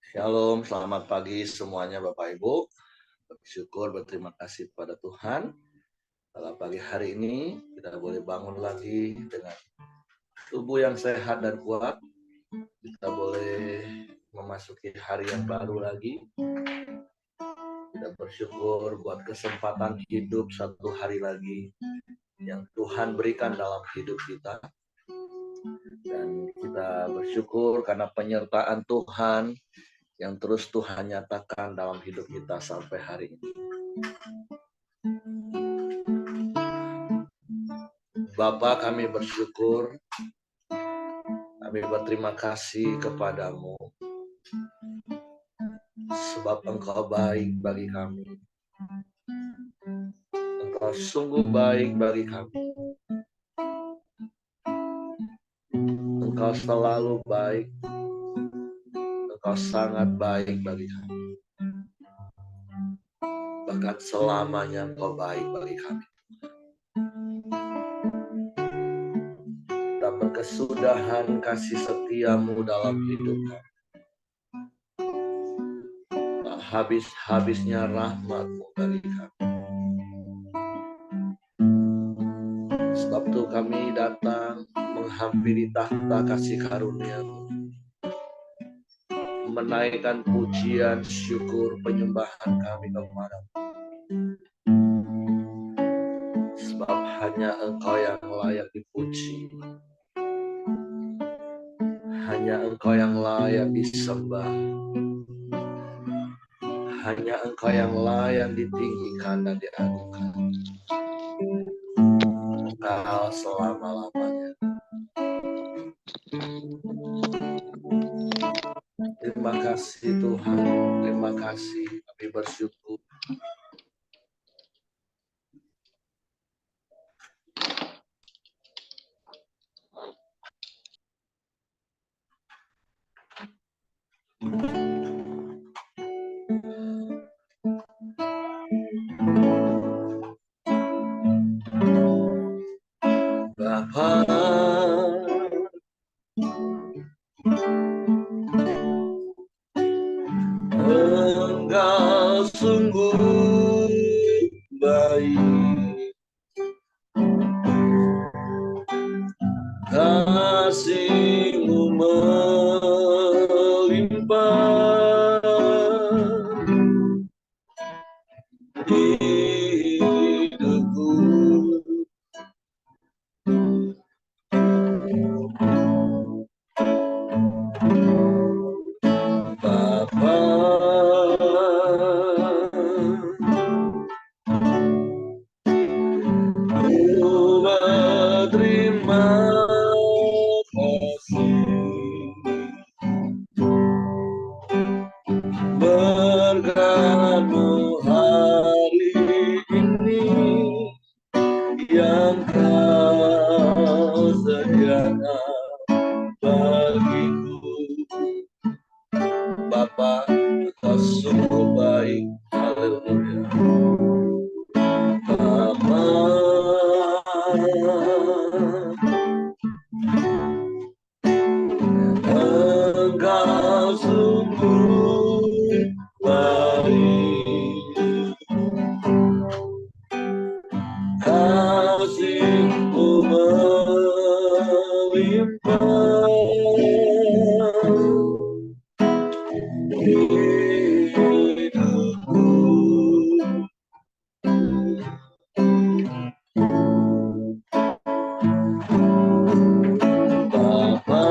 Shalom, selamat pagi semuanya Bapak Ibu. Bersyukur, berterima kasih pada Tuhan. Pada pagi hari ini kita boleh bangun lagi dengan tubuh yang sehat dan kuat. Kita boleh memasuki hari yang baru lagi. Kita bersyukur buat kesempatan hidup satu hari lagi yang Tuhan berikan dalam hidup kita. Dan kita bersyukur karena penyertaan Tuhan yang terus Tuhan nyatakan dalam hidup kita sampai hari ini. Bapa, kami bersyukur, kami berterima kasih kepadamu, sebab Engkau baik bagi kami. Engkau sungguh baik bagi kami. Engkau selalu baik. Engkau sangat baik bagi kami. Bahkan selamanya Engkau baik bagi kami. Dan berkesudahan kasih setiamu dalam hidup kami. Tak habis-habisnya rahmat-Mu bagi kami. Sebab itu kami datang menghampiri tahta kasih karunia-Mu, menaikkan pujian, syukur, penyembahan kami kepadamu. Sebab hanya Engkau yang layak dipuji, hanya Engkau yang layak disembah, hanya Engkau yang layak ditinggikan dan diagungkan. Engkau selama-lamanya. Terima kasih Tuhan, terima kasih, kami bersyukur. Bapa, Engkau sungguh baik, kasih-Mu melimpah hidupku. Bapa, ku berterima berkat-Mu hari ini yang Kau sediakan bagiku. Bapa, Engkau sungguh baik. Haleluya. Bapa, Engkau sungguh baik, kasih-Mu melimpah hidupku. Bapa,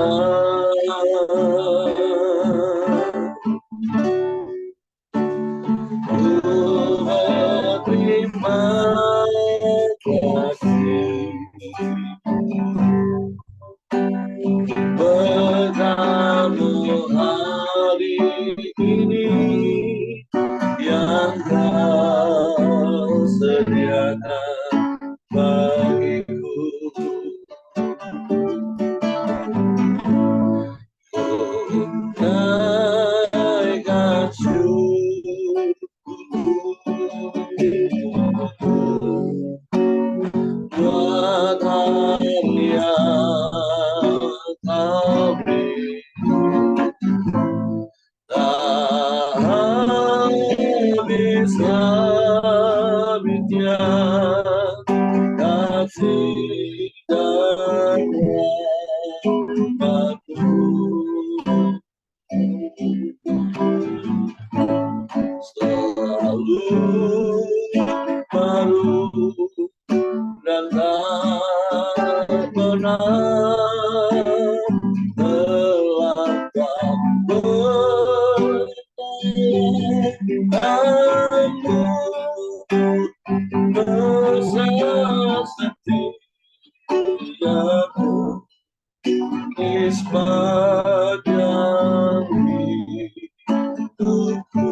ku berterima kasih berkat-Mu hari ini yang Kau sediakan bagiku. Naikkan syukur buat hari yang Kau beri, kasih dan rahmat-Mu selalu baru dan tak pernah terlambat bertemu bersama setiamu di sepanjang hidupku.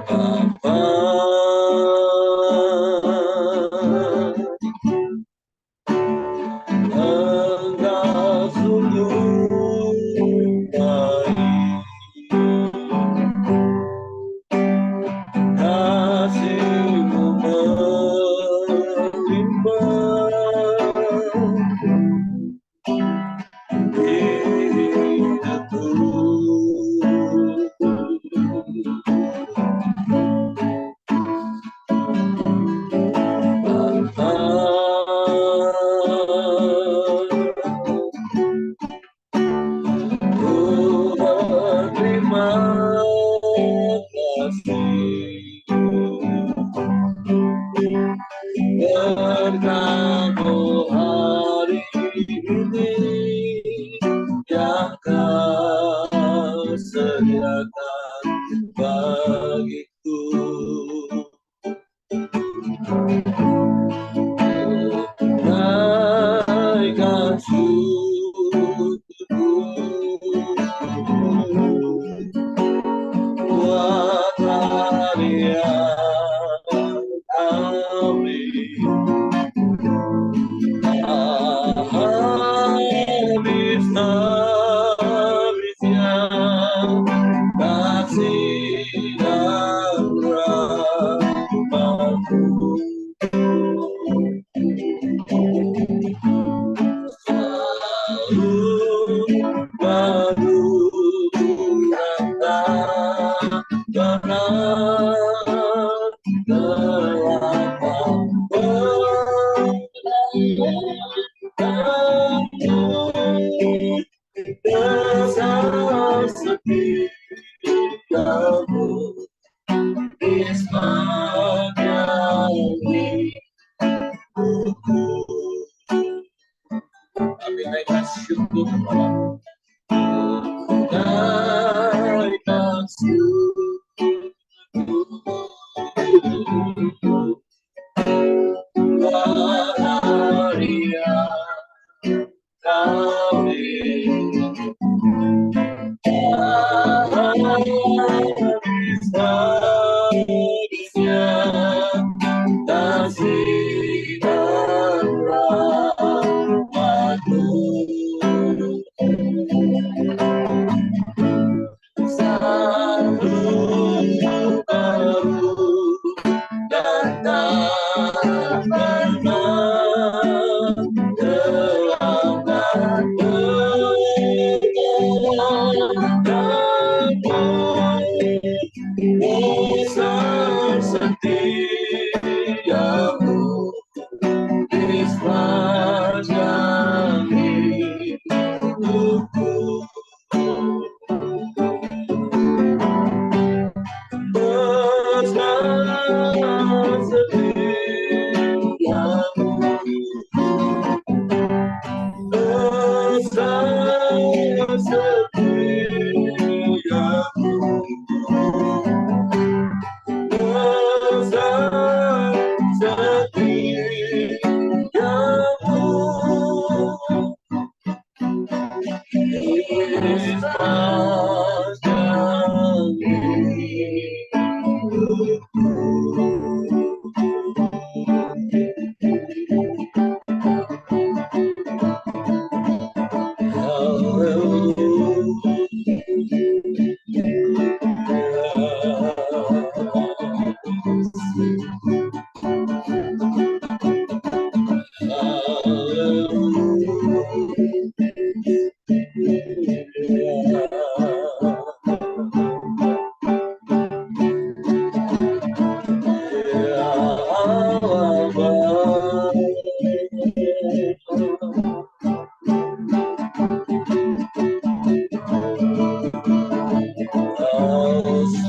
Bapa, Engkau sungguh baik, kasih-Mu melimpah hidupku. Bapa, ku berterima kasih berkat-Mu hari ini yang Kau sediakan bagiku. Naikkan syukurku buat karya kami. Habis-habisnya kasih dan rahmat-Mu selalu baru dan tak pernah terlambat bertemu bersama setiamu di sepanjang hidupku. Kami naikkan syukur kepada-Mu. Naikkan syukur buat karya kami. Habis-habisnya kasih dan rahmat-Mu selalu baru dan tak pernah terlambat bertemu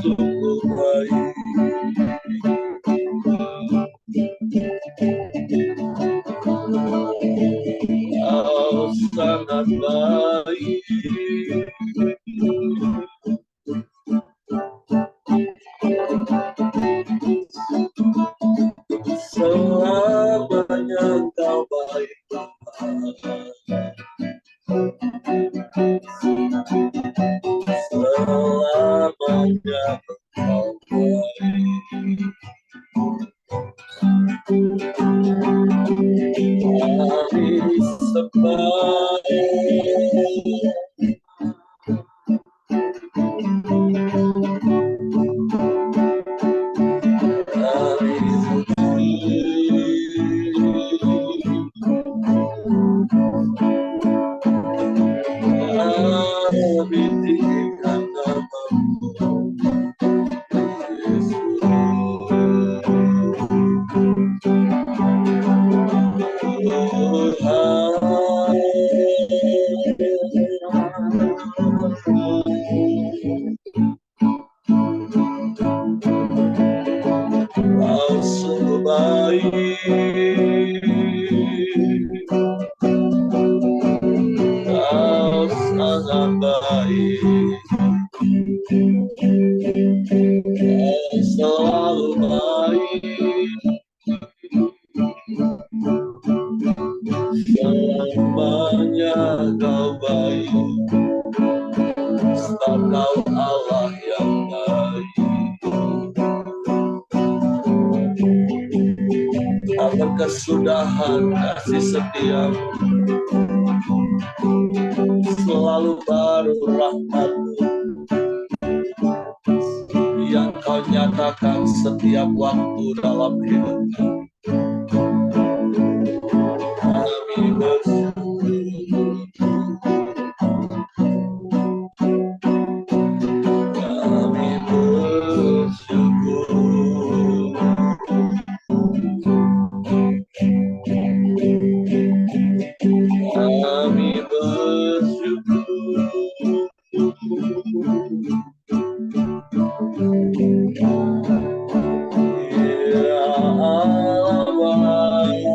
sungguh baik. Kau sangat baik. Selamanya kau baik, selamanya kau baik. Hari sebaik, hari tinggikan namamu, Kau sungguh baik, Kau sangat baik, Kau selalu baik, selamanya Kau baik, sebab Kau Allah yang baik. Tak berkesudahan kasih setiamu, selalu baru rahmat-Mu yang Kau nyatakan setiap waktu dalam hidup kami. Kami bersyukur, kami bersyukur, kami bersyukur. Ya Allah, ya Allah, ya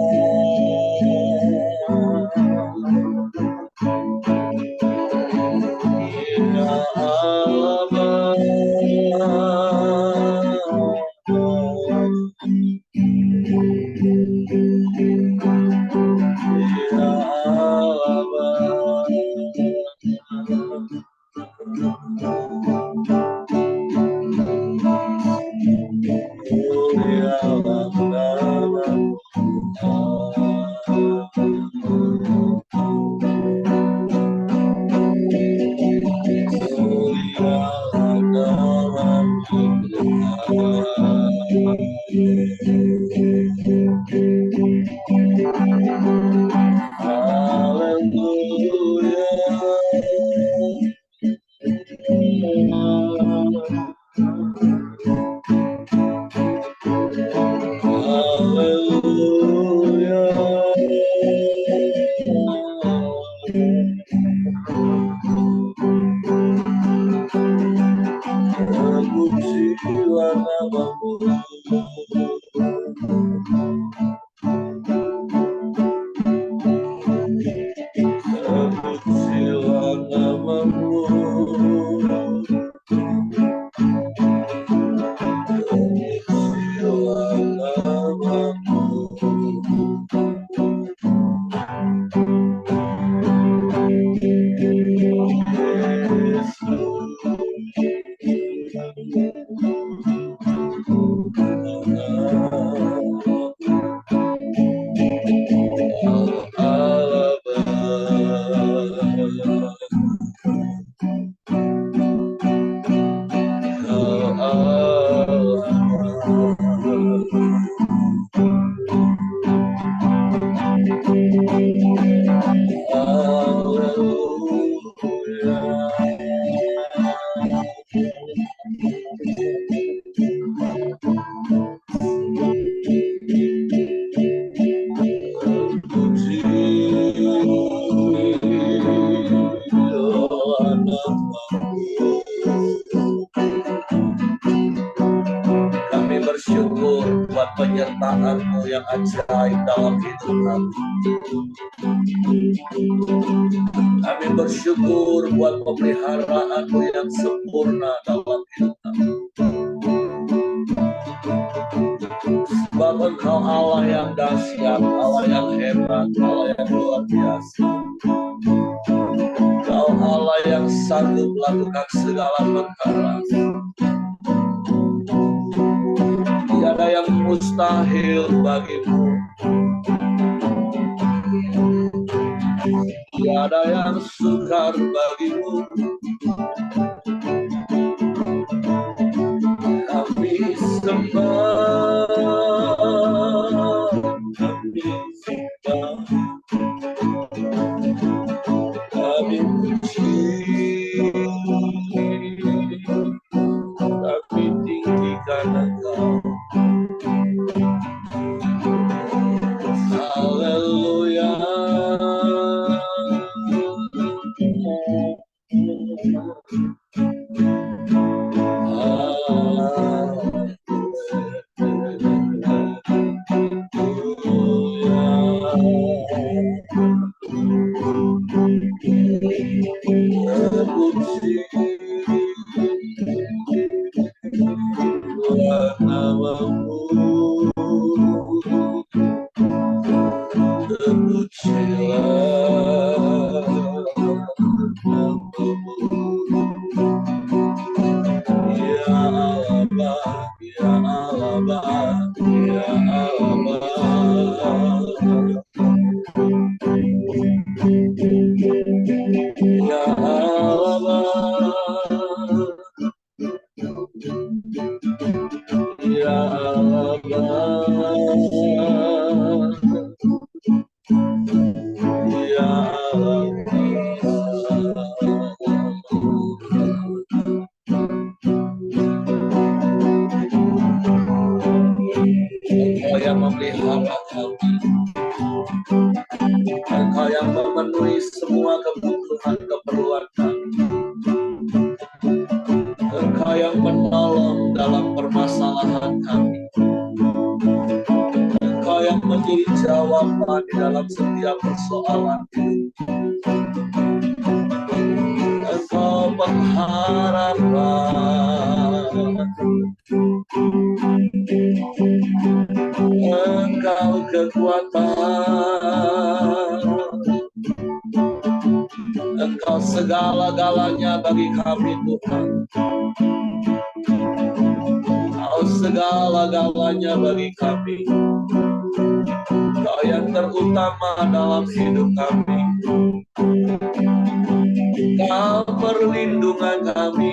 Terpujilah namamu, terpujilah namamu, terpujilah namamu. buat penyertaan-Mu yang ajaib dalam hidup kami. Kami bersyukur buat pemeliharaan-Mu yang sempurna dalam hidup kami. Sebab Engkau Allah yang dahsyat, Allah yang hebat, Allah yang luar biasa. Engkau Allah yang sanggup melakukan segala perkara. Tiada yang mustahil bagi-Mu. Tiada yang sukar bagi-Mu. Kami sembah, kami sembah, kami puji, kami tinggikan Engkau. Haleluya. Engkau yang memenuhi semua kebutuhan keperluan kami. Engkau yang menolong dalam permasalahan kami. Engkau yang menjadi jawaban di dalam setiap persoalan hidup. Engkau pengharapan. Engkau kekuatan. Engkau segala-galanya bagi kami Tuhan. Engkau segala-galanya bagi kami. Engkau yang terutama dalam hidup kami. Engkau perlindungan kami.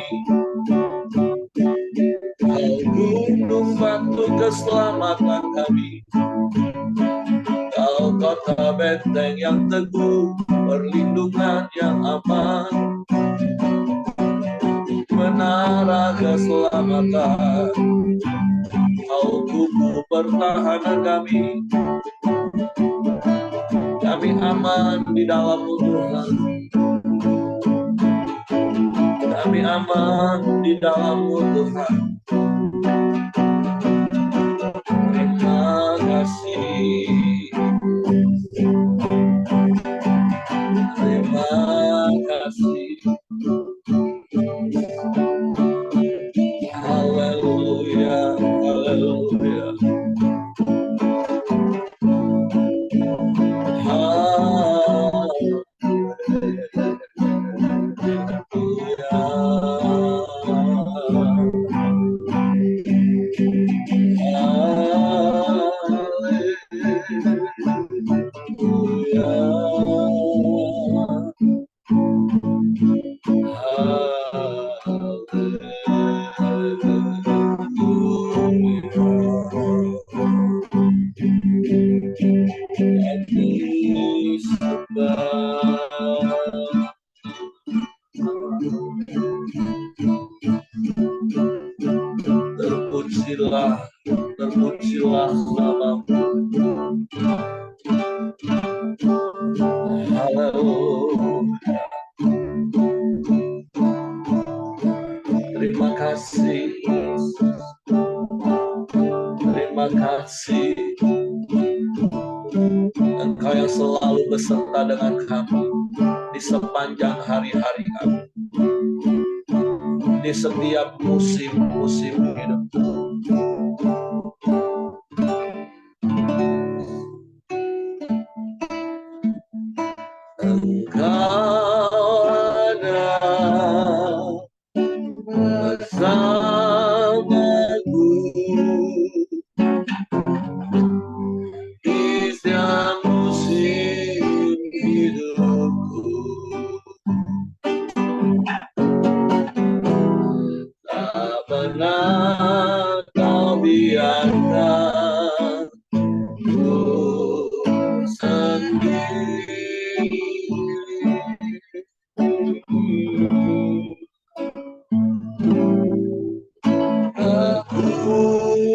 Engkau gunung batu keselamatan kami. Engkau kota benteng yang teguh, perlindungan yang aman, menara keselamatan. Engkau kubu pertahanan kami. Kami aman di dalam-Mu Tuhan. Kami aman di dalam-Mu Tuhan. Terima kasih. Terima kasih. Haleluya, haleluya. Terpujilah nama-Mu. Haleluya. Terima kasih. Terima terima kasih. Engkau yang selalu beserta dengan kami di sepanjang hari-hari kami, di setiap musim-musim hidup. Engkau ada bersamaku di setiap musim hidupku. Tak pernah kau biarkan ku sendiri.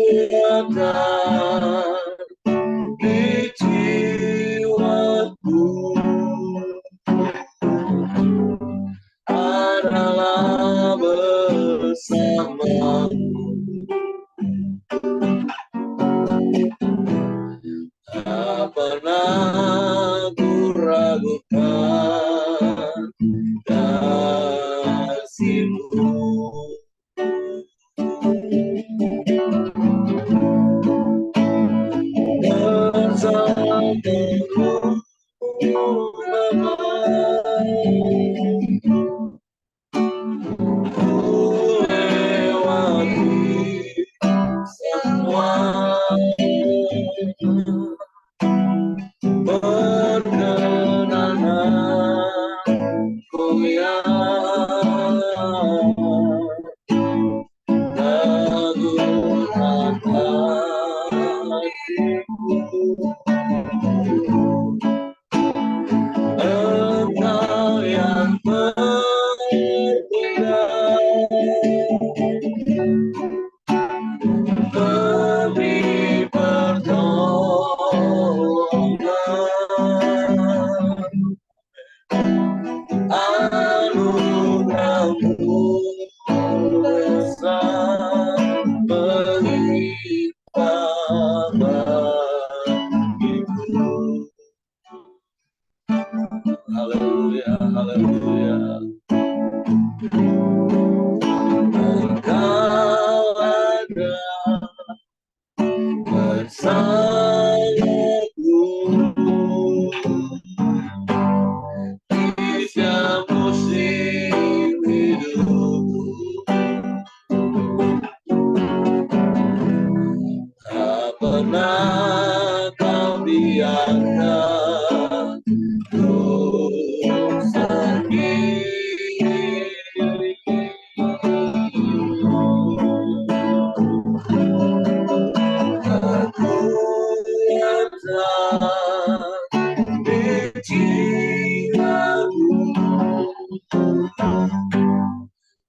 Kekuatan di jiwaku adalah bersamamu. Tak pernah ku ragukan kasih-Mu. Bersamamu Bapa, ku lewati semua perkenananku yang menggunakan hatiku. Engkau yang berbeda, beri pertolongan, anugerah-Mu besar melimpah bagiku. Haleluya, haleluya. Engkau ada bersamaku di setiap musim hidupku. Tak pernah kau biarkan ku sendiri. Kekuatan di jiwaku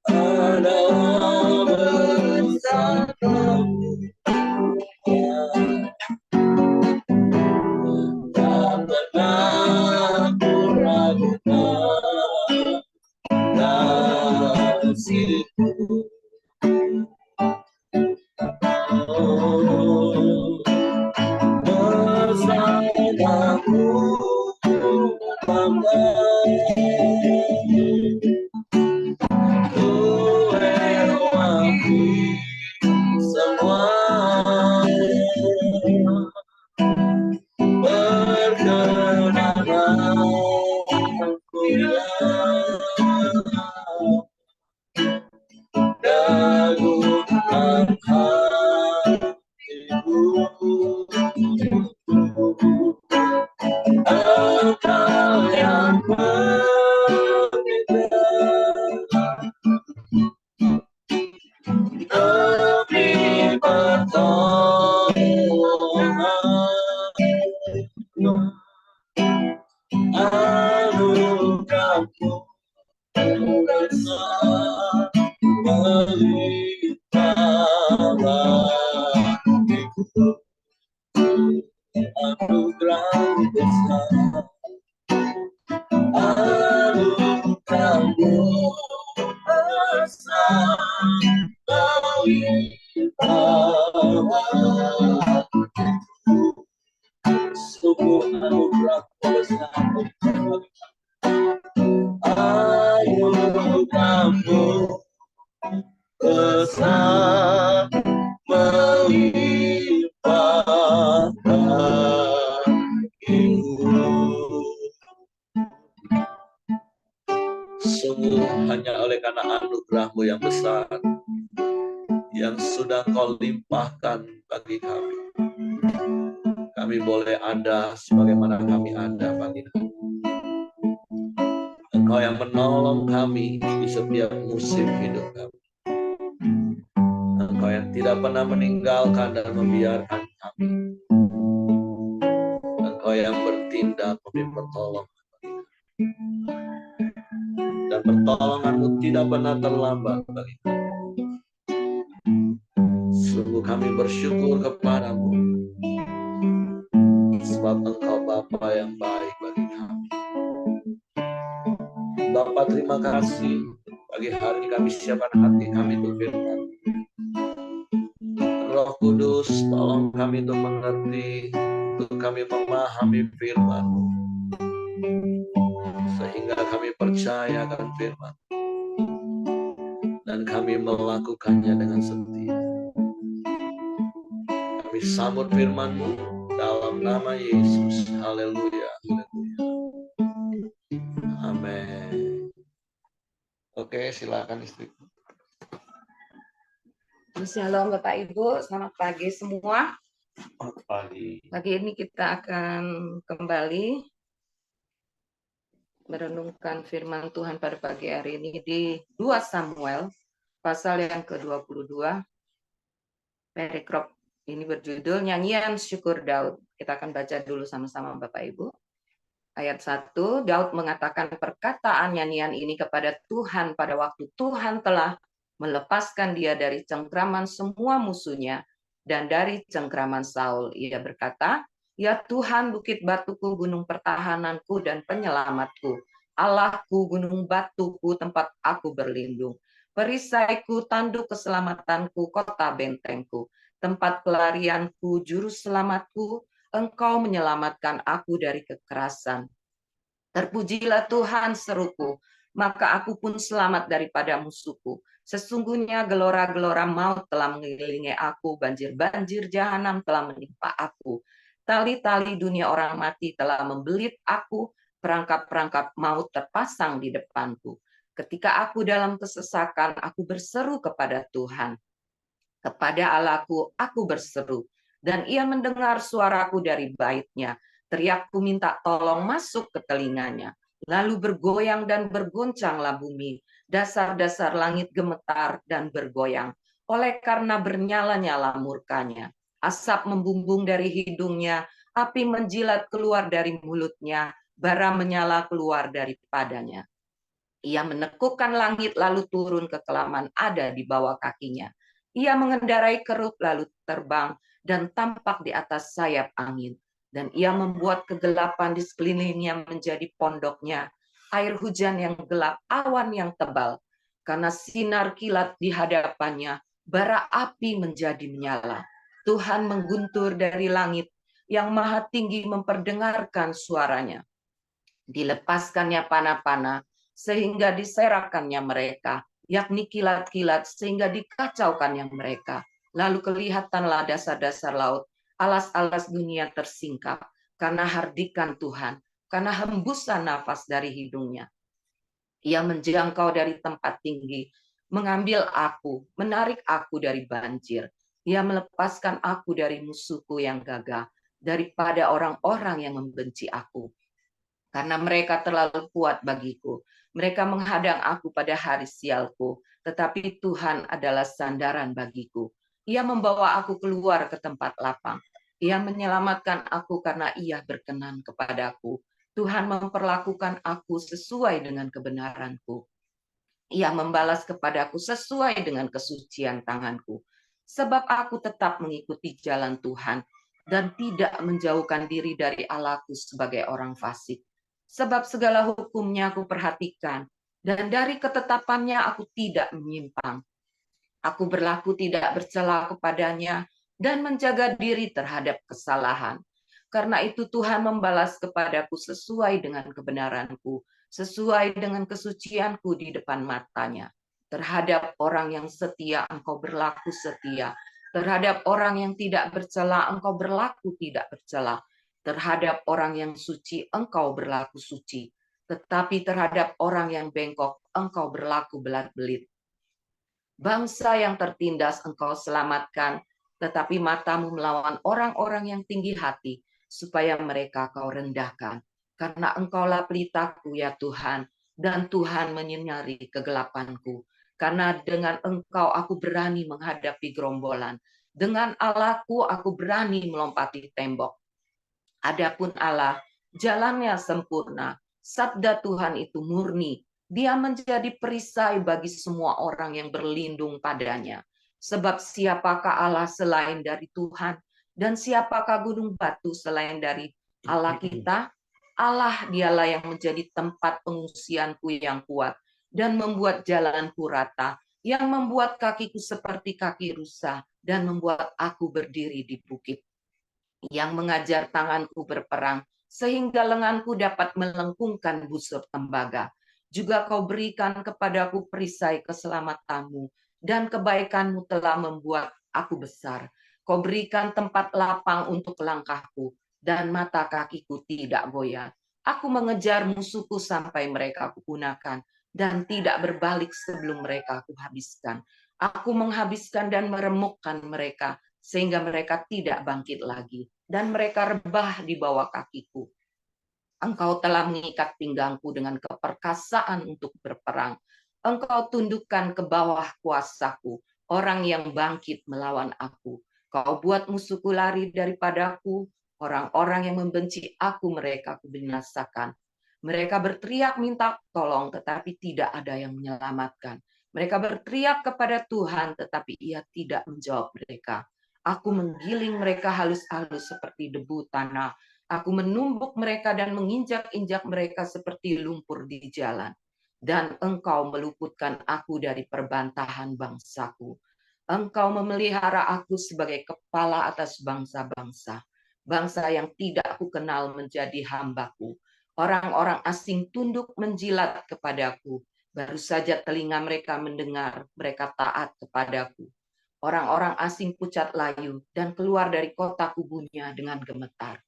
adalah bersamamu. Tak pernah ku ragukan kasih-Mu. Bersamaku Bapa, ku lewati semua perkenananku yang menggunakan hatiku. Engkau yang berbeda, beri pertolongan, anugerah-Mu besar melimpah bagiku. Anugerah-Mu besar, anugerah-Mu besar melimpah besar yang sudah Kau limpahkan bagi kami. Kami boleh ada sebagaimana kami ada bagi kami. Engkau yang menolong kami di setiap musim hidup kami. Engkau yang tidak pernah meninggalkan dan membiarkan kami. Engkau yang bertindak memberi pertolongan bagi kami. Dan pertolongan-Mu tidak pernah terlambat bagi kami. Sungguh kami bersyukur kepada-Mu, sebab Engkau Bapa yang baik bagi kami. Bapa, terima kasih pagi hari ini kami siapkan hati kami untuk firman. Roh Kudus, tolong kami untuk mengerti, untuk kami memahami firman, sehingga kami percaya akan firman dan kami melakukannya dengan setia. Kami sambut firman-Mu dalam nama Yesus. Haleluya. Amin. Oke, silakan istri. Shalom Bapak Ibu, selamat pagi semua. Selamat pagi. Pagi ini kita akan kembali merenungkan firman Tuhan pada pagi hari ini di 2 Samuel pasal yang ke-22. Perikrop ini berjudul Nyanyian Syukur Daud. Kita akan baca dulu sama-sama Bapak Ibu. Ayat 1, Daud mengatakan perkataan nyanyian ini kepada Tuhan pada waktu Tuhan telah melepaskan dia dari cengkraman semua musuhnya dan dari cengkraman Saul. Ia berkata, ya Tuhan bukit batuku, gunung pertahananku dan penyelamatku. Allahku, gunung batuku, tempat aku berlindung. Perisaiku, tanduk keselamatanku, kota bentengku. Tempat pelarianku, juru selamatku. Engkau menyelamatkan aku dari kekerasan. Terpujilah Tuhan seruku, maka aku pun selamat daripada musuhku. Sesungguhnya gelora-gelora maut telah mengelilingi aku, banjir-banjir jahanam telah menimpa aku. Tali-tali dunia orang mati telah membelit aku, perangkap-perangkap maut terpasang di depanku. Ketika aku dalam kesesakan, aku berseru kepada Tuhan. Kepada Allahku, aku berseru, dan ia mendengar suaraku dari baitnya. Teriakku minta tolong masuk ke telinganya. Lalu bergoyang dan bergoncanglah bumi. Dasar-dasar langit gemetar dan bergoyang. Oleh karena bernyala-nyala murkanya. Asap membumbung dari hidungnya. Api menjilat keluar dari mulutnya. Bara menyala keluar daripadanya. Ia menekukkan langit lalu turun ke kelaman ada di bawah kakinya. Ia mengendarai keruk lalu terbang dan tampak di atas sayap angin. Dan ia membuat kegelapan di sekelilingnya menjadi pondoknya. Air hujan yang gelap, awan yang tebal. Karena sinar kilat di hadapannya, bara api menjadi menyala. Tuhan mengguntur dari langit, yang maha tinggi memperdengarkan suaranya. Dilepaskannya panah-panah, sehingga diserakannya mereka, yakni kilat-kilat sehingga dikacaukannya mereka. Lalu kelihatanlah dasar-dasar laut, alas-alas dunia tersingkap, karena hardikan Tuhan, karena hembusan nafas dari hidungnya. Ia menjangkau dari tempat tinggi, mengambil aku, menarik aku dari banjir. Ia melepaskan aku dari musuhku yang gagah, daripada orang-orang yang membenci aku. Karena mereka terlalu kuat bagiku. Mereka menghadang aku pada hari sialku, tetapi Tuhan adalah sandaran bagiku. Ia membawa aku keluar ke tempat lapang. Ia menyelamatkan aku karena ia berkenan kepadaku. Tuhan memperlakukan aku sesuai dengan kebenaranku. Ia membalas kepadaku sesuai dengan kesucian tanganku. Sebab aku tetap mengikuti jalan Tuhan dan tidak menjauhkan diri dari Allahku sebagai orang fasik. Sebab segala hukumnya aku perhatikan, dan dari ketetapannya aku tidak menyimpang. Aku berlaku tidak bercela kepadanya, dan menjaga diri terhadap kesalahan. Karena itu Tuhan membalas kepadaku sesuai dengan kebenaranku, sesuai dengan kesucianku di depan matanya. Terhadap orang yang setia engkau berlaku setia, terhadap orang yang tidak bercela engkau berlaku tidak bercela. Terhadap orang yang suci, engkau berlaku suci. Tetapi terhadap orang yang bengkok, engkau berlaku belat-belit. Bangsa yang tertindas Engkau selamatkan, tetapi matamu melawan orang-orang yang tinggi hati, supaya mereka Kau rendahkan. Karena Engkaulah pelitaku ya Tuhan, dan Tuhan menyinari kegelapanku. Karena dengan Engkau aku berani menghadapi gerombolan. Dengan Allahku aku berani melompati tembok. Adapun Allah, jalannya sempurna. Sabda Tuhan itu murni. Dia menjadi perisai bagi semua orang yang berlindung padanya. Sebab siapakah Allah selain dari Tuhan? Dan siapakah gunung batu selain dari Allah kita? Allah dialah yang menjadi tempat pengungsianku yang kuat dan membuat jalanku rata, yang membuat kakiku seperti kaki rusa dan membuat aku berdiri di bukit, yang mengajar tanganku berperang, sehingga lenganku dapat melengkungkan busur tembaga. Juga Kau berikan kepadaku perisai keselamatanmu, dan kebaikanmu telah membuat aku besar. Kau berikan tempat lapang untuk langkahku, dan mata kakiku tidak goyah. Aku mengejar musuhku sampai mereka kugunakan, dan tidak berbalik sebelum mereka kuhabiskan. Aku menghabiskan dan meremukkan mereka, sehingga mereka tidak bangkit lagi, dan mereka rebah di bawah kakiku. Engkau telah mengikat pinggangku dengan keperkasaan untuk berperang. Engkau tundukkan ke bawah kuasaku orang yang bangkit melawan aku. Kau buat musuhku lari daripadaku, orang-orang yang membenci aku mereka kubinasakan. Mereka berteriak minta tolong, tetapi tidak ada yang menyelamatkan. Mereka berteriak kepada Tuhan, tetapi Ia tidak menjawab mereka. Aku menggiling mereka halus-halus seperti debu tanah. Aku menumbuk mereka dan menginjak-injak mereka seperti lumpur di jalan. Dan Engkau meluputkan aku dari perbantahan bangsaku. Engkau memelihara aku sebagai kepala atas bangsa-bangsa. Bangsa yang tidak aku kenal menjadi hambaku. Orang-orang asing tunduk menjilat kepadaku. Baru saja telinga mereka mendengar, mereka taat kepadaku. Orang-orang asing pucat layu dan keluar dari kota kubunya dengan gemetar.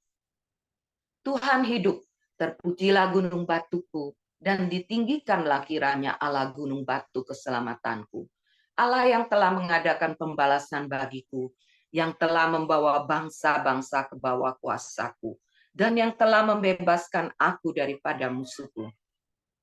Tuhan hidup, terpujilah gunung batuku, dan ditinggikanlah kiranya Allah gunung batu keselamatanku. Allah yang telah mengadakan pembalasan bagiku, yang telah membawa bangsa-bangsa ke bawah kuasaku, dan yang telah membebaskan aku daripada musuhku.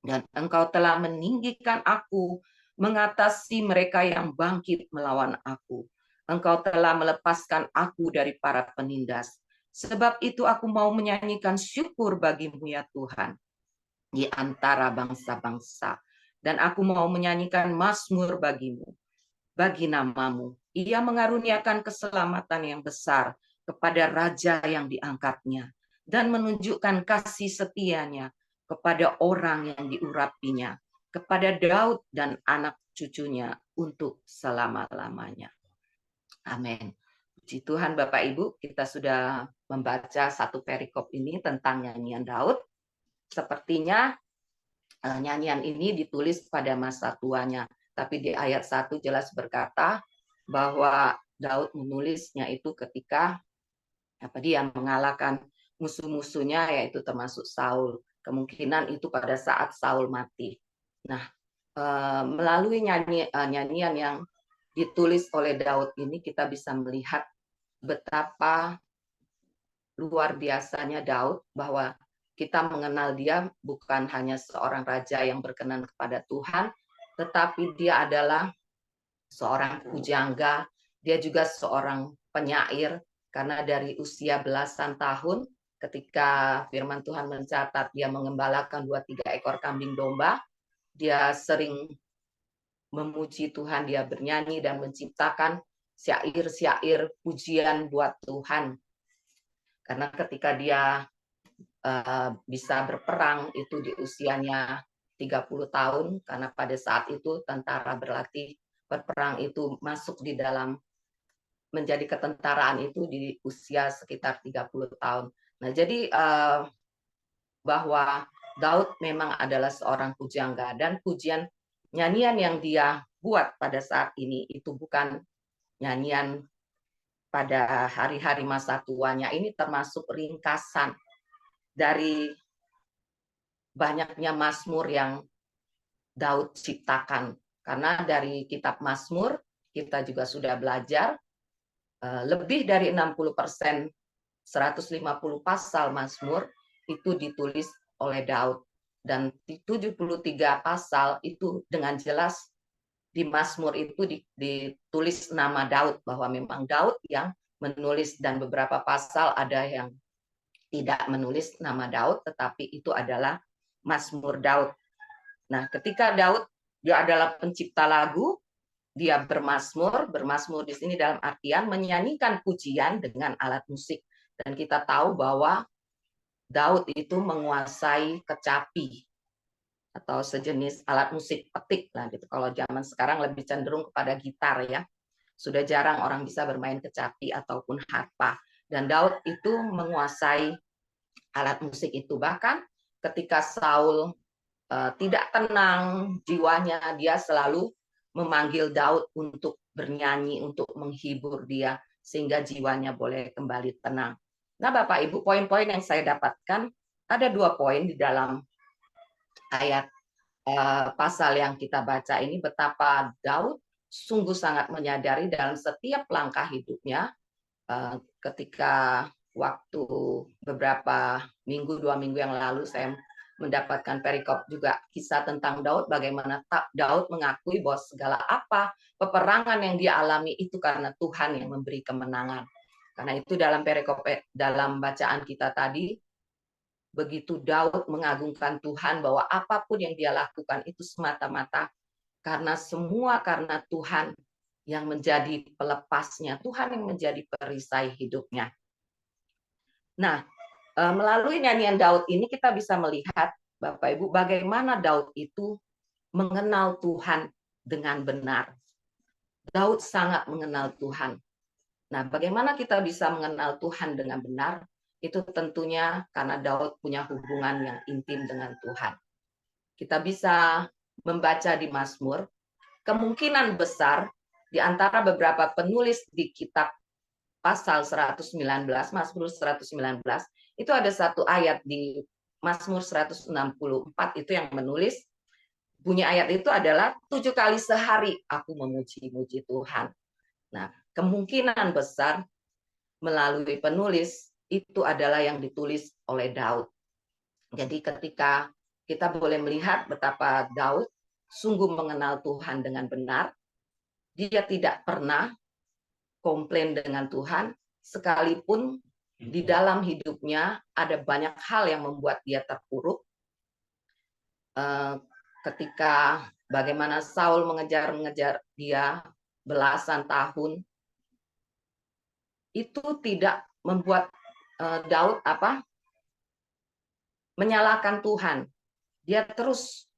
Dan Engkau telah meninggikan aku mengatasi mereka yang bangkit melawan aku. Engkau telah melepaskan aku dari para penindas. Sebab itu aku mau menyanyikan syukur bagimu ya Tuhan di antara bangsa-bangsa. Dan aku mau menyanyikan mazmur bagimu, bagi namamu. Ia mengaruniakan keselamatan yang besar kepada raja yang diangkatnya dan menunjukkan kasih setianya kepada orang yang diurapinya, kepada Daud dan anak cucunya untuk selama-lamanya. Amin. Puji Tuhan Bapak Ibu, kita sudah membaca satu perikop ini tentang nyanyian Daud. Sepertinya nyanyian ini ditulis pada masa tuanya, tapi di ayat 1 jelas berkata bahwa Daud menulisnya itu ketika dia mengalahkan musuh-musuhnya, yaitu termasuk Saul. Kemungkinan itu pada saat Saul mati. Nah, melalui nyanyian yang ditulis oleh Daud ini, kita bisa melihat betapa luar biasanya Daud, bahwa kita mengenal dia bukan hanya seorang raja yang berkenan kepada Tuhan, tetapi dia adalah seorang pujangga, dia juga seorang penyair, karena dari usia belasan tahun ketika firman Tuhan mencatat dia mengembalakan 2-3 ekor kambing domba, dia sering memuji Tuhan, dia bernyanyi dan menciptakan syair-syair pujian buat Tuhan. Karena ketika dia bisa berperang itu di usianya 30 tahun, karena pada saat itu tentara berlatih berperang itu masuk di dalam menjadi ketentaraan itu di usia sekitar 30 tahun. Nah, jadi bahwa Daud memang adalah seorang pujangga, dan pujian nyanyian yang dia buat pada saat ini itu bukan nyanyian pada hari-hari masa tuanya, ini termasuk ringkasan dari banyaknya mazmur yang Daud ciptakan Karena dari kitab Mazmur kita juga sudah belajar lebih dari 60%, 150 pasal Mazmur itu ditulis oleh Daud, dan 73 pasal itu dengan jelas di Mazmur itu ditulis nama Daud, bahwa memang Daud yang menulis, dan beberapa pasal ada yang tidak menulis nama Daud, tetapi itu adalah Mazmur Daud. Nah, ketika Daud, dia adalah pencipta lagu, dia bermazmur. Bermazmur di sini dalam artian menyanyikan pujian dengan alat musik. Dan kita tahu bahwa Daud itu menguasai kecapi atau sejenis alat musik petik lah gitu. Kalau zaman sekarang lebih cenderung kepada gitar ya. Sudah jarang orang bisa bermain kecapi ataupun harpa. Dan Daud itu menguasai alat musik itu. Bahkan ketika Saul tidak tenang jiwanya, dia selalu memanggil Daud untuk bernyanyi, untuk menghibur dia, sehingga jiwanya boleh kembali tenang. Nah, Bapak Ibu, poin-poin yang saya dapatkan, ada 2 poin di dalam ayat pasal yang kita baca ini, betapa Daud sungguh sangat menyadari dalam setiap langkah hidupnya. Ketika waktu beberapa minggu, 2 minggu yang lalu, saya mendapatkan perikop juga kisah tentang Daud, bagaimana Daud mengakui bahwa segala apa peperangan yang dia alami itu karena Tuhan yang memberi kemenangan. Karena itu dalam perikop, dalam bacaan kita tadi, begitu Daud mengagungkan Tuhan bahwa apapun yang dia lakukan itu semata-mata karena Tuhan yang menjadi pelepasnya, Tuhan yang menjadi perisai hidupnya. Nah, melalui nyanyian Daud ini kita bisa melihat, Bapak Ibu, bagaimana Daud itu mengenal Tuhan dengan benar. Daud sangat mengenal Tuhan. Nah, bagaimana kita bisa mengenal Tuhan dengan benar? Itu tentunya karena Daud punya hubungan yang intim dengan Tuhan. Kita bisa membaca di Mazmur, kemungkinan besar di antara beberapa penulis di kitab pasal 119, Mazmur 119, itu ada satu ayat di Mazmur 164 itu yang menulis, bunyi ayat itu adalah 7 kali sehari aku memuji-muji Tuhan. Nah, kemungkinan besar melalui penulis itu adalah yang ditulis oleh Daud. Jadi ketika kita boleh melihat betapa Daud sungguh mengenal Tuhan dengan benar, dia tidak pernah komplain dengan Tuhan, sekalipun di dalam hidupnya ada banyak hal yang membuat dia terpuruk. Ketika bagaimana Saul mengejar-ngejar dia belasan tahun, itu tidak membuat Daud menyalahkan Tuhan. Dia terus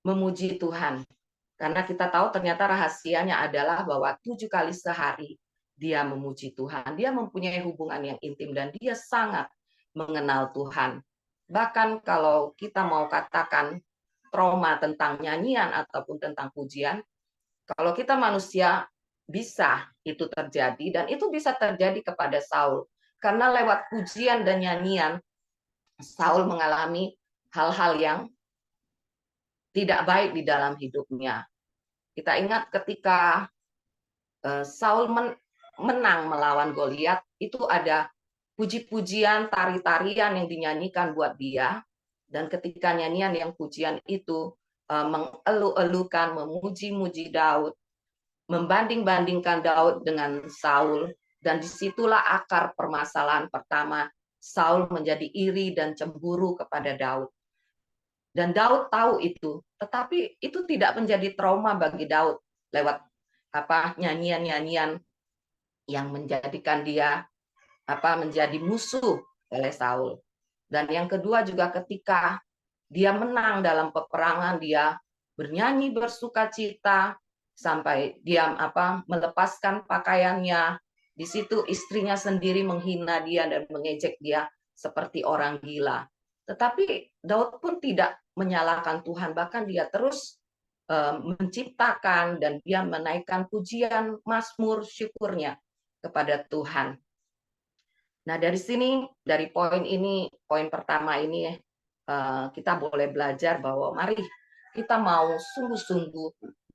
memuji Tuhan. Karena kita tahu ternyata rahasianya adalah bahwa 7 kali sehari dia memuji Tuhan. Dia mempunyai hubungan yang intim dan dia sangat mengenal Tuhan. Bahkan kalau kita mau katakan trauma tentang nyanyian ataupun tentang pujian, kalau kita manusia bisa itu terjadi, dan itu bisa terjadi kepada Saul. Karena lewat pujian dan nyanyian, Saul mengalami hal-hal yang tidak baik di dalam hidupnya. Kita ingat ketika Saul menang melawan Goliat, itu ada puji-pujian, tari-tarian yang dinyanyikan buat dia. Dan ketika nyanyian yang pujian itu mengelu-elukan, memuji-muji Daud, membanding-bandingkan Daud dengan Saul, dan disitulah akar permasalahan pertama. Saul menjadi iri dan cemburu kepada Daud. Dan Daud tahu itu, tetapi itu tidak menjadi trauma bagi Daud lewat nyanyian-nyanyian yang menjadikan dia menjadi musuh oleh Saul. Dan yang kedua juga ketika dia menang dalam peperangan, dia bernyanyi bersukacita sampai dia melepaskan pakaiannya. Di situ istrinya sendiri menghina dia dan mengejek dia seperti orang gila. Tetapi Daud pun tidak menyalahkan Tuhan, bahkan dia terus menciptakan dan dia menaikkan pujian, mazmur, syukurnya kepada Tuhan. Nah, dari sini, dari poin ini, poin pertama ini, kita boleh belajar bahwa mari kita mau sungguh-sungguh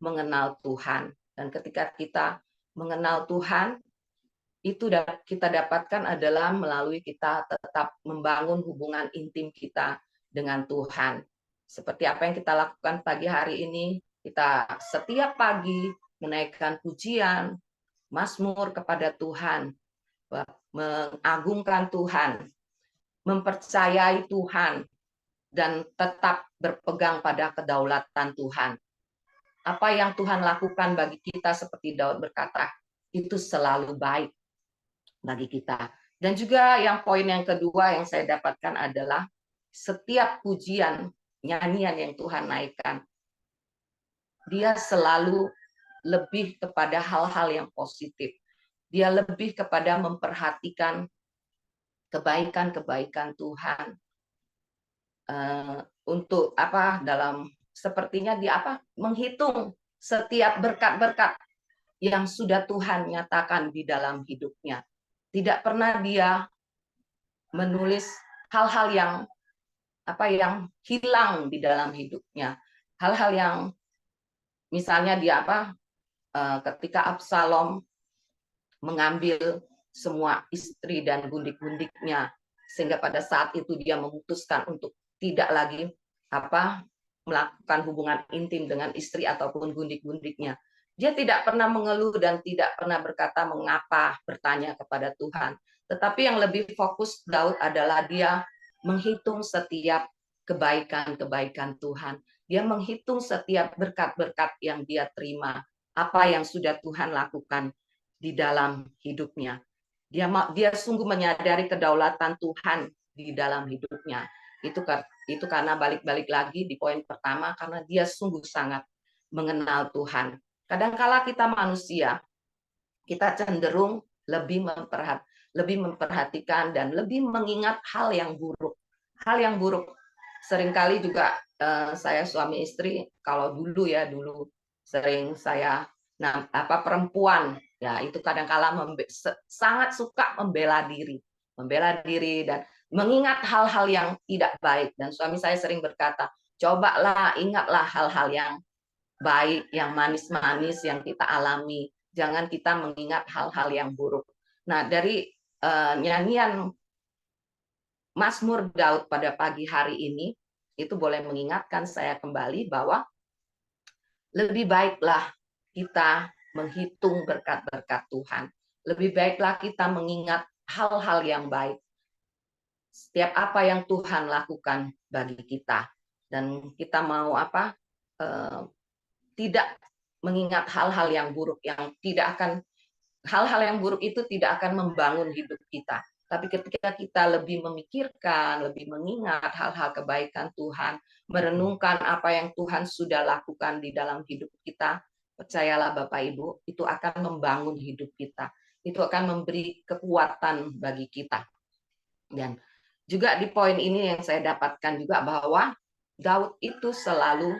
mengenal Tuhan. Dan ketika kita mengenal Tuhan, itu kita dapatkan adalah melalui kita tetap membangun hubungan intim kita dengan Tuhan. Seperti apa yang kita lakukan pagi hari ini, kita setiap pagi menaikkan pujian, mazmur kepada Tuhan, mengagungkan Tuhan, mempercayai Tuhan, dan tetap berpegang pada kedaulatan Tuhan. Apa yang Tuhan lakukan bagi kita, seperti Daud berkata, itu selalu baik bagi kita. Dan juga yang poin yang kedua yang saya dapatkan adalah setiap pujian, nyanyian yang Tuhan naikkan, dia selalu lebih kepada hal-hal yang positif. Dia lebih kepada memperhatikan kebaikan-kebaikan Tuhan. Untuk apa, dalam sepertinya dia menghitung setiap berkat-berkat yang sudah Tuhan nyatakan di dalam hidupnya. Tidak pernah dia menulis hal-hal yang yang hilang di dalam hidupnya. Hal-hal yang misalnya dia ketika Absalom mengambil semua istri dan gundik-gundiknya, sehingga pada saat itu dia memutuskan untuk tidak lagi melakukan hubungan intim dengan istri ataupun gundik-gundiknya. Dia tidak pernah mengeluh dan tidak pernah berkata mengapa, bertanya kepada Tuhan. Tetapi yang lebih fokus Daud adalah dia menghitung setiap kebaikan-kebaikan Tuhan. Dia menghitung setiap berkat-berkat yang dia terima, apa yang sudah Tuhan lakukan di dalam hidupnya. Dia sungguh menyadari kedaulatan Tuhan di dalam hidupnya. Itu karena balik-balik lagi di poin pertama, karena dia sungguh sangat mengenal Tuhan. Kadangkala kita manusia, kita cenderung lebih memperhatikan dan lebih mengingat hal yang buruk. Hal yang buruk seringkali juga saya suami istri, kalau dulu sering saya perempuan ya itu kadang-kala sangat suka membela diri dan mengingat hal-hal yang tidak baik. Dan suami saya sering berkata, cobalah ingatlah hal-hal yang baik, yang manis-manis yang kita alami. Jangan kita mengingat hal-hal yang buruk. Nah, dari nyanyian Mazmur Daud pada pagi hari ini, itu boleh mengingatkan saya kembali bahwa lebih baiklah kita menghitung berkat-berkat Tuhan. Lebih baiklah kita mengingat hal-hal yang baik. Setiap apa yang Tuhan lakukan bagi kita. Dan kita mau tidak mengingat hal-hal yang buruk hal-hal yang buruk itu tidak akan membangun hidup kita. Tapi ketika kita lebih memikirkan, lebih mengingat hal-hal kebaikan Tuhan, merenungkan apa yang Tuhan sudah lakukan di dalam hidup kita, percayalah Bapak Ibu, itu akan membangun hidup kita. Itu akan memberi kekuatan bagi kita. Dan juga di poin ini yang saya dapatkan juga bahwa Daud itu selalu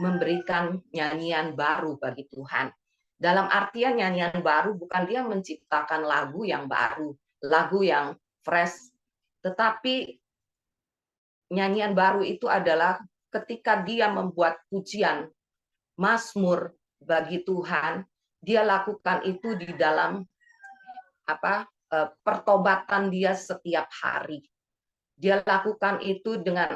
memberikan nyanyian baru bagi Tuhan. Dalam artian nyanyian baru bukan dia menciptakan lagu yang baru, lagu yang fresh, tetapi nyanyian baru itu adalah ketika dia membuat pujian, mazmur bagi Tuhan, dia lakukan itu di dalam pertobatan dia setiap hari. Dia lakukan itu dengan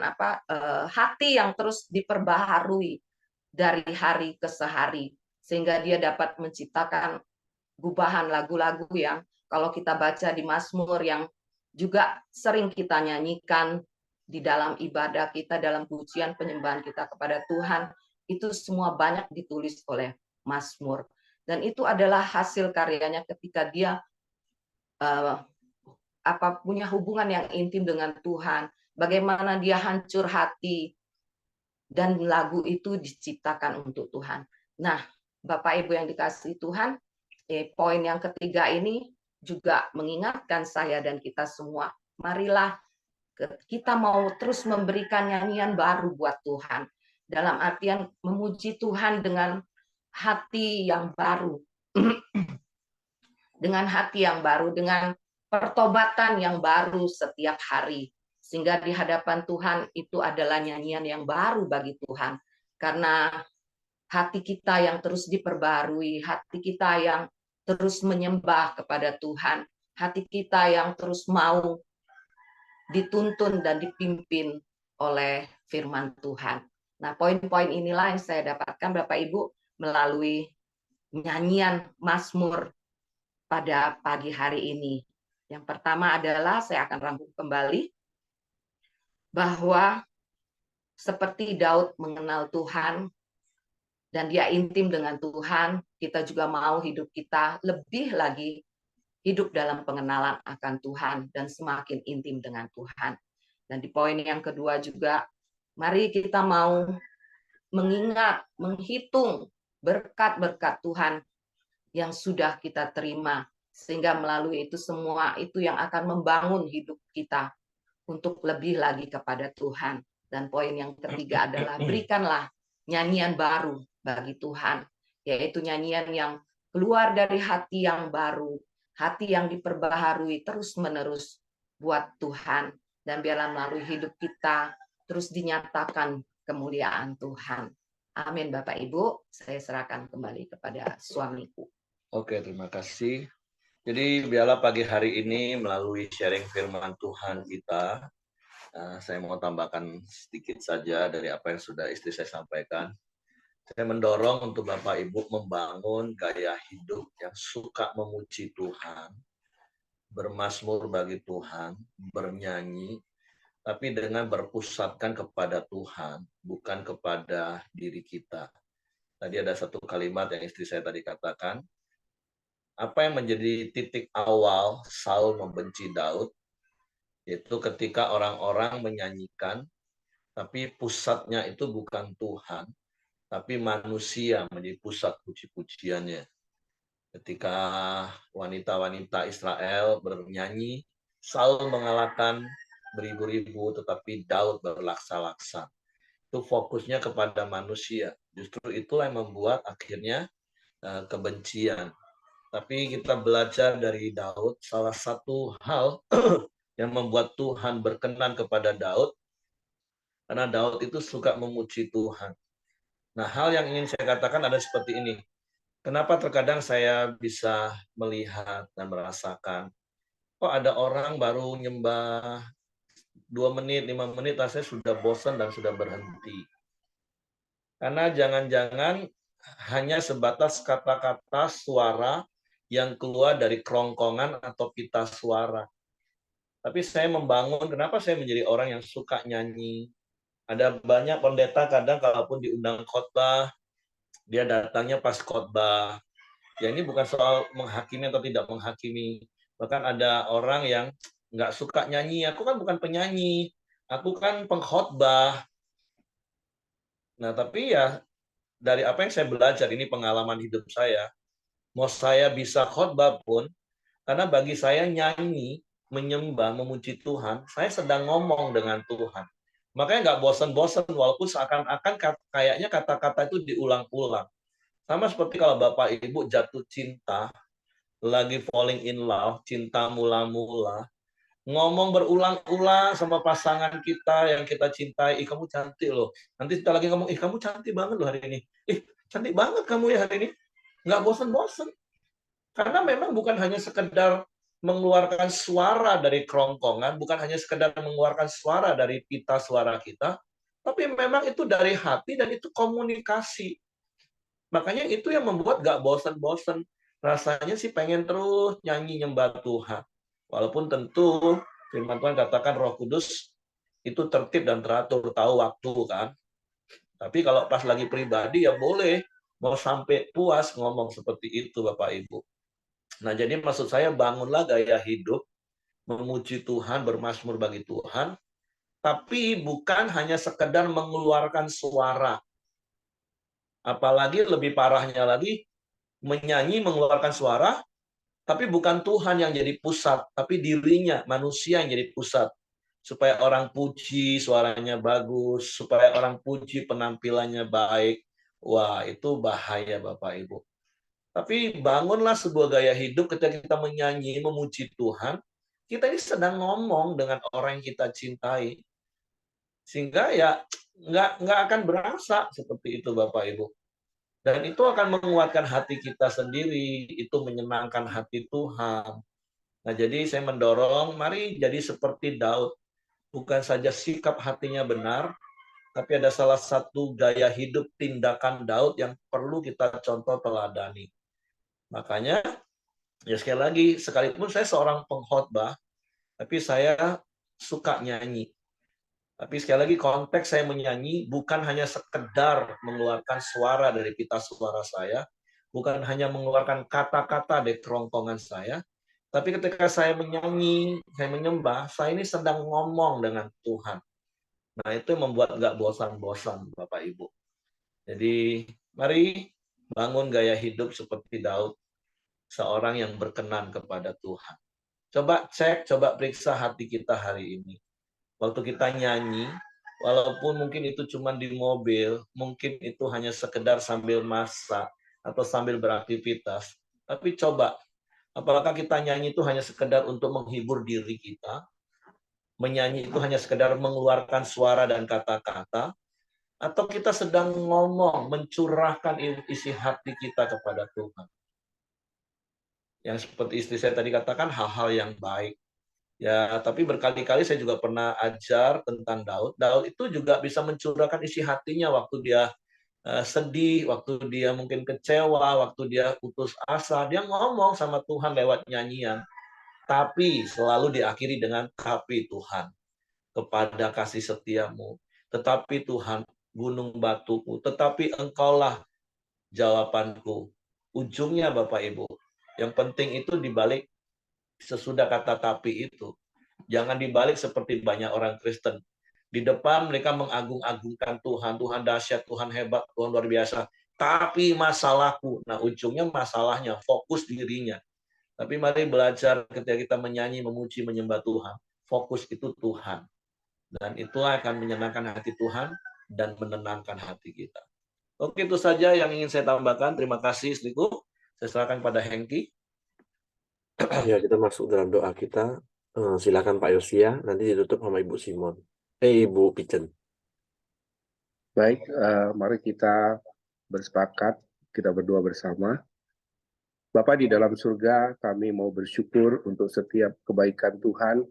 hati yang terus diperbaharui dari hari ke hari, sehingga dia dapat menciptakan gubahan lagu-lagu yang kalau kita baca di Mazmur yang juga sering kita nyanyikan di dalam ibadah kita, dalam pujian penyembahan kita kepada Tuhan, itu semua banyak ditulis oleh Mazmur. Dan itu adalah hasil karyanya ketika dia punya hubungan yang intim dengan Tuhan, bagaimana dia hancur hati, dan lagu itu diciptakan untuk Tuhan. Nah, Bapak Ibu yang dikasihi Tuhan, poin yang ketiga ini juga mengingatkan saya dan kita semua, marilah kita mau terus memberikan nyanyian baru buat Tuhan. Dalam artian memuji Tuhan dengan hati yang baru. Dengan hati yang baru, dengan pertobatan yang baru setiap hari. Sehingga di hadapan Tuhan itu adalah nyanyian yang baru bagi Tuhan. Karena hati kita yang terus diperbarui, hati kita yang terus menyembah kepada Tuhan, hati kita yang terus mau dituntun dan dipimpin oleh firman Tuhan. Nah, poin-poin inilah yang saya dapatkan Bapak Ibu melalui nyanyian Mazmur pada pagi hari ini. Yang pertama adalah saya akan rangkum kembali bahwa seperti Daud mengenal Tuhan dan dia intim dengan Tuhan, kita juga mau hidup kita lebih lagi hidup dalam pengenalan akan Tuhan dan semakin intim dengan Tuhan. Dan di poin yang kedua juga, mari kita mau mengingat, menghitung berkat-berkat Tuhan yang sudah kita terima, sehingga melalui itu semua itu yang akan membangun hidup kita untuk lebih lagi kepada Tuhan. Dan poin yang ketiga adalah berikanlah nyanyian baru bagi Tuhan, yaitu nyanyian yang keluar dari hati yang baru, hati yang diperbaharui terus-menerus buat Tuhan, dan biarlah melalui hidup kita terus dinyatakan kemuliaan Tuhan. Amin Bapak Ibu, saya serahkan kembali kepada suamiku. Oke, terima kasih. Jadi biarlah pagi hari ini melalui sharing firman Tuhan kita, saya mau tambahkan sedikit saja dari apa yang sudah istri saya sampaikan. Saya mendorong untuk Bapak Ibu membangun gaya hidup yang suka memuji Tuhan, bermazmur bagi Tuhan, bernyanyi, tapi dengan berpusatkan kepada Tuhan, bukan kepada diri kita. Tadi ada satu kalimat yang istri saya tadi katakan, apa yang menjadi titik awal Saul membenci Daud, yaitu ketika orang-orang menyanyikan, tapi pusatnya itu bukan Tuhan, tapi manusia menjadi pusat puji-pujiannya. Ketika wanita-wanita Israel bernyanyi, Saul mengalahkan beribu-ribu, tetapi Daud berlaksa-laksa. Itu fokusnya kepada manusia. Justru itulah yang membuat akhirnya kebencian. Tapi kita belajar dari Daud, salah satu hal yang membuat Tuhan berkenan kepada Daud, karena Daud itu suka memuji Tuhan. Nah, hal yang ingin saya katakan ada seperti ini. Kenapa terkadang saya bisa melihat dan merasakan, kok ada orang baru nyembah 2 menit, 5 menit, saya sudah bosan dan sudah berhenti. Karena jangan-jangan hanya sebatas kata-kata suara yang keluar dari kerongkongan atau pita suara. Tapi saya membangun, kenapa saya menjadi orang yang suka nyanyi. Ada banyak pendeta kadang kalaupun diundang khotbah, dia datangnya pas khotbah. Ya ini bukan soal menghakimi atau tidak menghakimi. Bahkan ada orang yang nggak suka nyanyi. Aku kan bukan penyanyi, aku kan pengkhotbah. Nah tapi ya dari apa yang saya belajar, ini pengalaman hidup saya, mau saya bisa khotbah pun, karena bagi saya nyanyi, menyembah, memuji Tuhan, saya sedang ngomong dengan Tuhan. Makanya nggak bosan-bosan, walaupun seakan-akan kayaknya kata-kata itu diulang-ulang. Sama seperti kalau Bapak Ibu jatuh cinta, lagi falling in love, cinta mula-mula, ngomong berulang-ulang sama pasangan kita yang kita cintai, ih kamu cantik loh. Nanti kita lagi ngomong, ih kamu cantik banget loh hari ini. Ih cantik banget kamu ya hari ini. Nggak bosan-bosan. Karena memang bukan hanya sekedar mengeluarkan suara dari kerongkongan, bukan hanya sekedar mengeluarkan suara dari pita suara kita, tapi memang itu dari hati dan itu komunikasi. Makanya itu yang membuat nggak bosan-bosan. Rasanya sih pengen terus nyanyi nyembah Tuhan. Walaupun tentu firman Tuhan katakan Roh Kudus itu tertib dan teratur, tahu waktu kan. Tapi kalau pas lagi pribadi ya boleh, mau sampai puas ngomong seperti itu Bapak Ibu. Nah jadi maksud saya bangunlah gaya hidup, memuji Tuhan, bermazmur bagi Tuhan, tapi bukan hanya sekedar mengeluarkan suara. Apalagi lebih parahnya lagi, menyanyi, mengeluarkan suara, tapi bukan Tuhan yang jadi pusat, tapi dirinya, manusia yang jadi pusat. Supaya orang puji suaranya bagus, supaya orang puji penampilannya baik. Wah, itu bahaya Bapak Ibu. Tapi bangunlah sebuah gaya hidup ketika kita menyanyi, memuji Tuhan, kita ini sedang ngomong dengan orang yang kita cintai. Sehingga ya nggak akan berasa seperti itu Bapak Ibu. Dan itu akan menguatkan hati kita sendiri, itu menyenangkan hati Tuhan. Nah, jadi saya mendorong, mari jadi seperti Daud. Bukan saja sikap hatinya benar, tapi ada salah satu gaya hidup tindakan Daud yang perlu kita contoh teladani. Makanya, ya sekali lagi, sekalipun saya seorang pengkhotbah, tapi saya suka nyanyi. Tapi sekali lagi konteks saya menyanyi bukan hanya sekedar mengeluarkan suara dari pita suara saya, bukan hanya mengeluarkan kata-kata dari kerongkongan saya, tapi ketika saya menyanyi, saya menyembah, saya ini sedang ngomong dengan Tuhan. Nah, itu yang membuat nggak bosan-bosan, Bapak Ibu. Jadi, mari bangun gaya hidup seperti Daud, seorang yang berkenan kepada Tuhan. Coba cek, coba periksa hati kita hari ini. Waktu kita nyanyi, walaupun mungkin itu cuma di mobil, mungkin itu hanya sekedar sambil masak atau sambil beraktivitas, tapi coba, apakah kita nyanyi itu hanya sekedar untuk menghibur diri kita, menyanyi itu hanya sekedar mengeluarkan suara dan kata-kata, atau kita sedang ngomong, mencurahkan isi hati kita kepada Tuhan. Yang seperti istri saya tadi katakan, hal-hal yang baik. Ya, tapi berkali-kali saya juga pernah ajar tentang Daud. Daud itu juga bisa mencurahkan isi hatinya waktu dia sedih, waktu dia mungkin kecewa, waktu dia putus asa. Dia ngomong sama Tuhan lewat nyanyian. Tapi selalu diakhiri dengan tapi Tuhan, kepada kasih setiamu. Tetapi Tuhan, gunung batuku. Tetapi engkaulah jawabanku. Ujungnya Bapak Ibu. Yang penting itu dibalik sesudah kata tapi itu. Jangan dibalik seperti banyak orang Kristen. Di depan mereka mengagung-agungkan Tuhan. Tuhan dahsyat, Tuhan hebat, Tuhan luar biasa. Tapi masalahku. Nah, ujungnya masalahnya, fokus dirinya. Tapi mari belajar ketika kita menyanyi, memuji, menyembah Tuhan. Fokus itu Tuhan. Dan itu akan menyenangkan hati Tuhan dan menenangkan hati kita. Oke, itu saja yang ingin saya tambahkan. Terima kasih, istriku. Saya serahkan pada Hengki. Ya, kita masuk dalam doa kita. Silakan Pak Yosia, nanti ditutup sama Ibu Simon. Ibu Pichen. Baik, mari kita bersepakat, kita berdoa bersama. Bapa di dalam surga, kami mau bersyukur untuk setiap kebaikan Tuhan,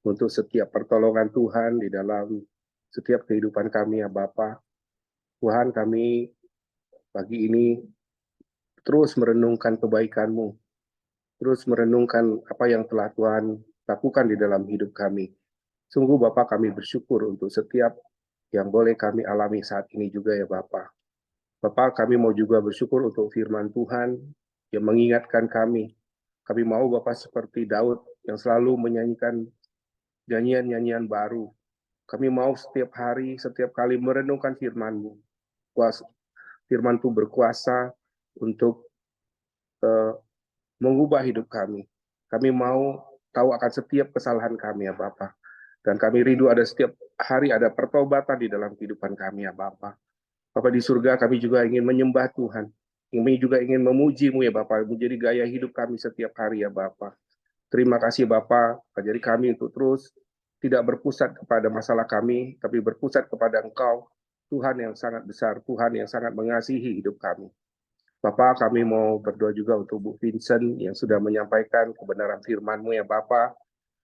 untuk setiap pertolongan Tuhan di dalam setiap kehidupan kami ya Bapa. Tuhan, kami pagi ini terus merenungkan kebaikan-Mu, terus merenungkan apa yang telah Tuhan lakukan di dalam hidup kami. Sungguh Bapa, kami bersyukur untuk setiap yang boleh kami alami saat ini juga ya Bapa. Bapak, kami mau juga bersyukur untuk firman Tuhan yang mengingatkan kami. Kami mau Bapak seperti Daud yang selalu menyanyikan nyanyian-nyanyian baru. Kami mau setiap hari, setiap kali merenungkan firman-Mu. Firman itu berkuasa untuk mengubah hidup kami. Kami mau tahu akan setiap kesalahan kami ya Bapak. Dan kami rindu ada setiap hari ada pertobatan di dalam kehidupan kami ya Bapak. Bapak di surga, kami juga ingin menyembah Tuhan. Kami juga ingin memuji-Mu ya Bapak, menjadi gaya hidup kami setiap hari ya Bapak. Terima kasih Bapak, ajari kami untuk terus tidak berpusat kepada masalah kami, tapi berpusat kepada Engkau, Tuhan yang sangat besar, Tuhan yang sangat mengasihi hidup kami. Bapak, kami mau berdoa juga untuk Bu Vincent yang sudah menyampaikan kebenaran firman-Mu ya Bapak.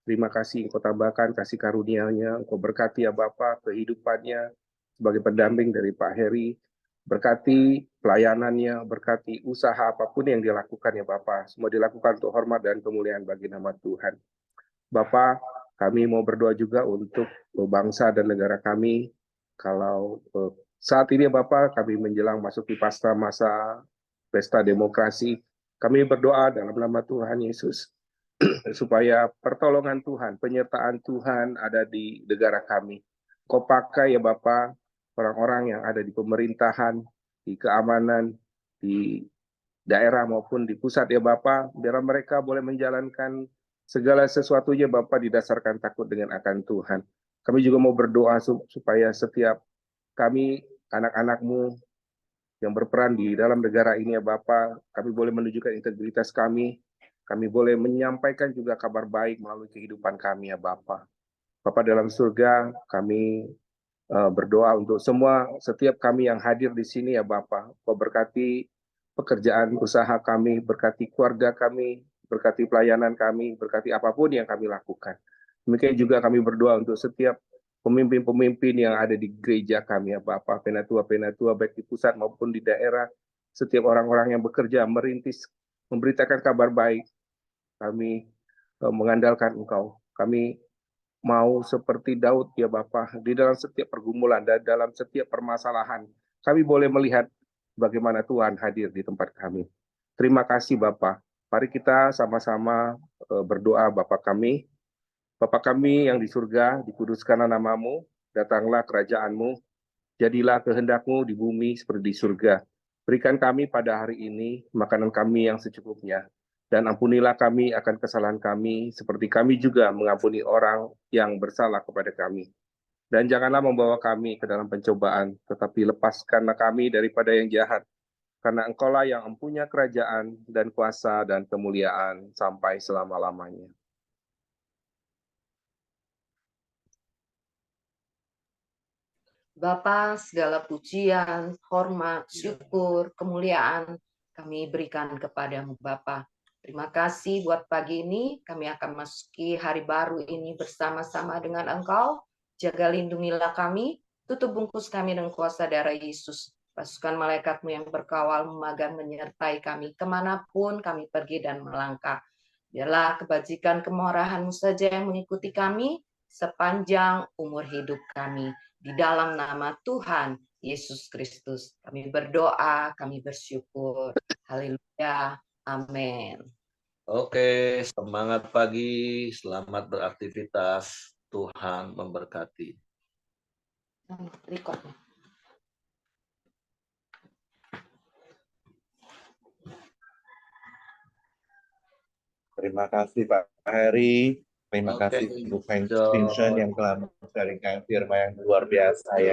Terima kasih Engkau tambahkan kasih karunia-Nya, Engkau berkati ya Bapak kehidupannya sebagai pendamping dari Pak Heri. Berkati pelayanannya, berkati usaha apapun yang dilakukan ya Bapak. Semua dilakukan untuk hormat dan kemuliaan bagi nama Tuhan. Bapak, kami mau berdoa juga untuk bangsa dan negara kami. Kalau saat ini ya Bapak, kami menjelang masuk di pasca masa pesta demokrasi. Kami berdoa dalam nama Tuhan Yesus supaya pertolongan Tuhan, penyertaan Tuhan ada di negara kami. Kau pakai ya Bapak, orang-orang yang ada di pemerintahan, di keamanan, di daerah maupun di pusat ya Bapak, biar mereka boleh menjalankan segala sesuatunya Bapak didasarkan takut dengan akan Tuhan. Kami juga mau berdoa supaya setiap kami, anak-anak-Mu yang berperan di dalam negara ini ya Bapak, kami boleh menunjukkan integritas kami boleh menyampaikan juga kabar baik melalui kehidupan kami ya Bapak. Bapak dalam surga, kami berdoa untuk setiap kami yang hadir di sini ya Bapa. Kau berkati pekerjaan usaha kami, berkati keluarga kami, berkati pelayanan kami, berkati apapun yang kami lakukan. Demikian juga kami berdoa untuk setiap pemimpin-pemimpin yang ada di gereja kami ya Bapa, penatua-penatua baik di pusat maupun di daerah, setiap orang-orang yang bekerja merintis, memberitakan kabar baik. Kami mengandalkan Engkau. Kami mau seperti Daud ya Bapa, di dalam setiap pergumulan dan dalam setiap permasalahan, kami boleh melihat bagaimana Tuhan hadir di tempat kami. Terima kasih Bapa. Mari kita sama-sama berdoa Bapa kami. Bapa kami yang di surga, dikuduskanlah namamu, datanglah kerajaanmu, jadilah kehendak-Mu di bumi seperti di surga. Berikan kami pada hari ini makanan kami yang secukupnya, dan ampunilah kami akan kesalahan kami, seperti kami juga mengampuni orang yang bersalah kepada kami. Dan janganlah membawa kami ke dalam pencobaan, tetapi lepaskanlah kami daripada yang jahat. Karena Engkaulah yang mempunyai kerajaan dan kuasa dan kemuliaan sampai selama-lamanya. Bapa, segala pujian, hormat, syukur, kemuliaan kami berikan kepadamu Bapa. Terima kasih buat pagi ini, kami akan masuki hari baru ini bersama-sama dengan Engkau. Jaga lindungilah kami, tutup bungkus kami dengan kuasa darah Yesus. Pasukan malaikat-Mu yang berkawal memagang menyertai kami kemanapun kami pergi dan melangkah. Biarlah kebajikan kemurahan-Mu saja yang mengikuti kami sepanjang umur hidup kami. Di dalam nama Tuhan Yesus Kristus kami berdoa, kami bersyukur. Haleluya. Amin. Oke, semangat pagi, selamat beraktivitas. Tuhan memberkati. Record. Terima kasih Pak Heri. Terima Oke, kasih Bu John. Vincent yang telah mengajarkan firman yang luar biasa ya.